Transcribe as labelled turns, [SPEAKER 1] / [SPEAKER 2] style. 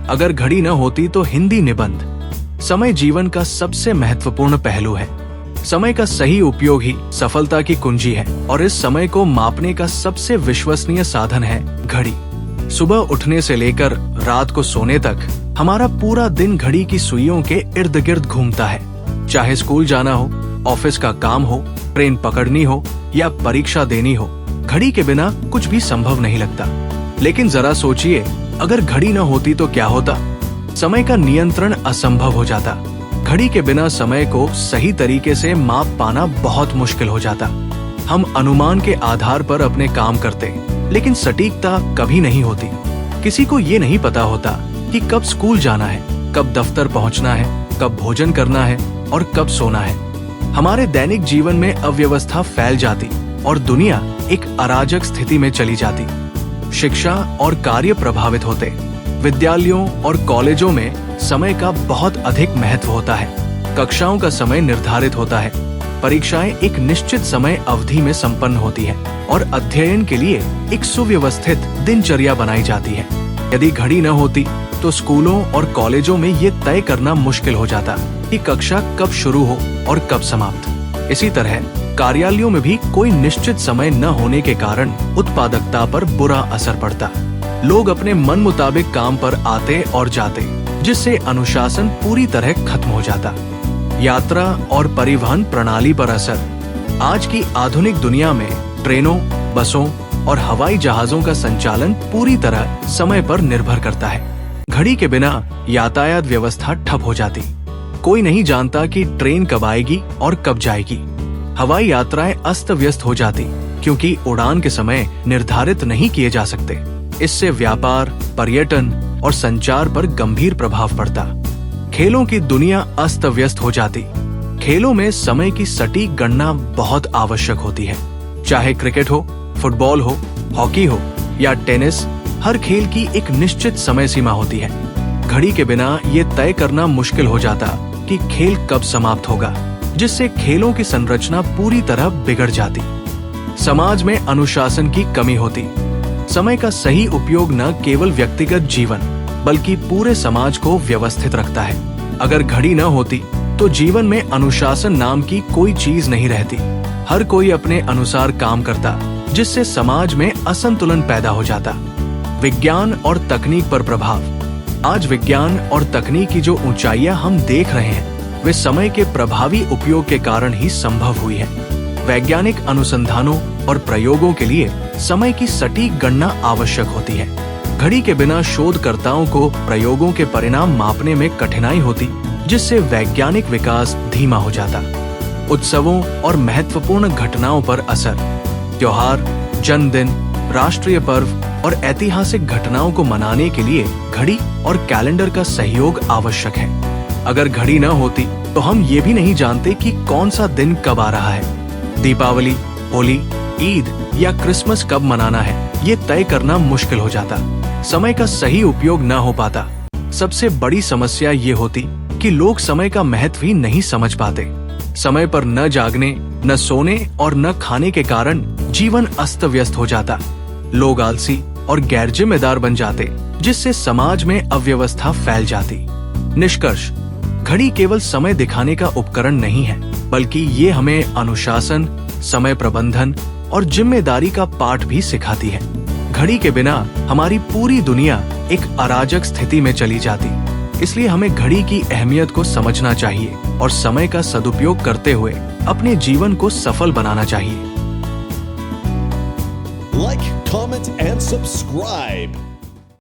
[SPEAKER 1] अगर घड़ी न होती तो हिंदी निबंध। समय जीवन का सबसे महत्वपूर्ण पहलू है। समय का सही उपयोग ही सफलता की कुंजी है और इस समय को मापने का सबसे विश्वसनीय साधन है घड़ी। सुबह उठने से लेकर रात को सोने तक हमारा पूरा दिन घड़ी की सुइयों के इर्द गिर्द घूमता है। चाहे स्कूल जाना हो, ऑफिस का काम हो, ट्रेन पकड़नी हो या परीक्षा देनी हो, घड़ी के बिना कुछ भी संभव नहीं लगता। लेकिन जरा सोचिए, अगर घड़ी न होती तो क्या होता? समय का नियंत्रण असंभव हो जाता। घड़ी के बिना समय को सही तरीके से माप पाना बहुत मुश्किल हो जाता। हम अनुमान के आधार पर अपने काम करते, लेकिन सटीकता कभी नहीं होती। किसी को ये नहीं पता होता कि कब स्कूल जाना है, कब दफ्तर पहुंचना है, कब भोजन करना है और कब सोना है। हमारे दैनिक जीवन में अव्यवस्था फैल जाती और दुनिया एक अराजक स्थिति में चली जाती। शिक्षा और कार्य प्रभावित होते। विद्यालयों और कॉलेजों में समय का बहुत अधिक महत्व होता है। कक्षाओं का समय निर्धारित होता है। परीक्षाएं एक निश्चित समय अवधि में संपन्न होती है और अध्ययन के लिए एक सुव्यवस्थित दिनचर्या बनाई जाती है। यदि घड़ी न होती तो स्कूलों और कॉलेजों में ये तय करना मुश्किल हो जाता कि कक्षा कब शुरू हो और कब समाप्त। इसी तरह कार्यालयों में भी कोई निश्चित समय न होने के कारण उत्पादकता पर बुरा असर पड़ता। लोग अपने मन मुताबिक काम पर आते और जाते, जिससे अनुशासन पूरी तरह खत्म हो जाता। यात्रा और परिवहन प्रणाली पर असर। आज की आधुनिक दुनिया में ट्रेनों, बसों और हवाई जहाजों का संचालन पूरी तरह समय पर निर्भर करता है। घड़ी के बिना यातायात व्यवस्था ठप हो जाती। कोई नहीं जानता कि ट्रेन कब आएगी और कब जाएगी। हवाई यात्राएं अस्त व्यस्त हो जाती क्योंकि उड़ान के समय निर्धारित नहीं किए जा सकते। इससे व्यापार, पर्यटन और संचार पर गंभीर प्रभाव पड़ता। खेलों की दुनिया अस्त व्यस्त हो जाती। खेलों में समय की सटीक गणना बहुत आवश्यक होती है। चाहे क्रिकेट हो, फुटबॉल हो, हॉकी हो या टेनिस, हर खेल की एक निश्चित समय सीमा होती है। घड़ी के बिना ये तय करना मुश्किल हो जाता कि खेल कब समाप्त होगा, जिससे खेलों की संरचना पूरी तरह बिगड़ जाती। समाज में अनुशासन की कमी होती। समय का सही उपयोग न केवल व्यक्तिगत जीवन बल्कि पूरे समाज को व्यवस्थित रखता है। अगर घड़ी न होती तो जीवन में अनुशासन नाम की कोई चीज नहीं रहती। हर कोई अपने अनुसार काम करता, जिससे समाज में असंतुलन पैदा हो जाता। विज्ञान और तकनीक पर प्रभाव। आज विज्ञान और तकनीक की जो ऊंचाइयां हम देख रहे हैं, वे समय के प्रभावी उपयोग के कारण ही संभव हुई है। वैज्ञानिक अनुसंधानों और प्रयोगों के लिए समय की सटीक गणना आवश्यक होती है। घड़ी के बिना शोधकर्ताओं को प्रयोगों के परिणाम मापने में कठिनाई होती, जिससे वैज्ञानिक विकास धीमा हो जाता। उत्सवों और महत्वपूर्ण घटनाओं पर असर। त्योहार, जन्मदिन, राष्ट्रीय पर्व और ऐतिहासिक घटनाओं को मनाने के लिए घड़ी और कैलेंडर का सहयोग आवश्यक है। अगर घड़ी न होती तो हम ये भी नहीं जानते कि कौन सा दिन कब आ रहा है। दीपावली, होली, ईद या क्रिसमस कब मनाना है, ये तय करना मुश्किल हो जाता। समय का सही उपयोग न हो पाता। सबसे बड़ी समस्या ये होती कि लोग समय का महत्व ही नहीं समझ पाते। समय पर न जागने, न सोने और न खाने के कारण जीवन अस्त व्यस्त हो जाता। लोग आलसी और गैर जिम्मेदार बन जाते, जिससे समाज में अव्यवस्था फैल जाती। निष्कर्ष, घड़ी केवल समय दिखाने का उपकरण नहीं है, बल्कि ये हमें अनुशासन, समय प्रबंधन और जिम्मेदारी का पाठ भी सिखाती है। घड़ी के बिना हमारी पूरी दुनिया एक अराजक स्थिति में चली जाती। इसलिए हमें घड़ी की अहमियत को समझना चाहिए और समय का सदुपयोग करते हुए अपने जीवन को सफल बनाना चाहिए।
[SPEAKER 2] Like, comment and subscribe.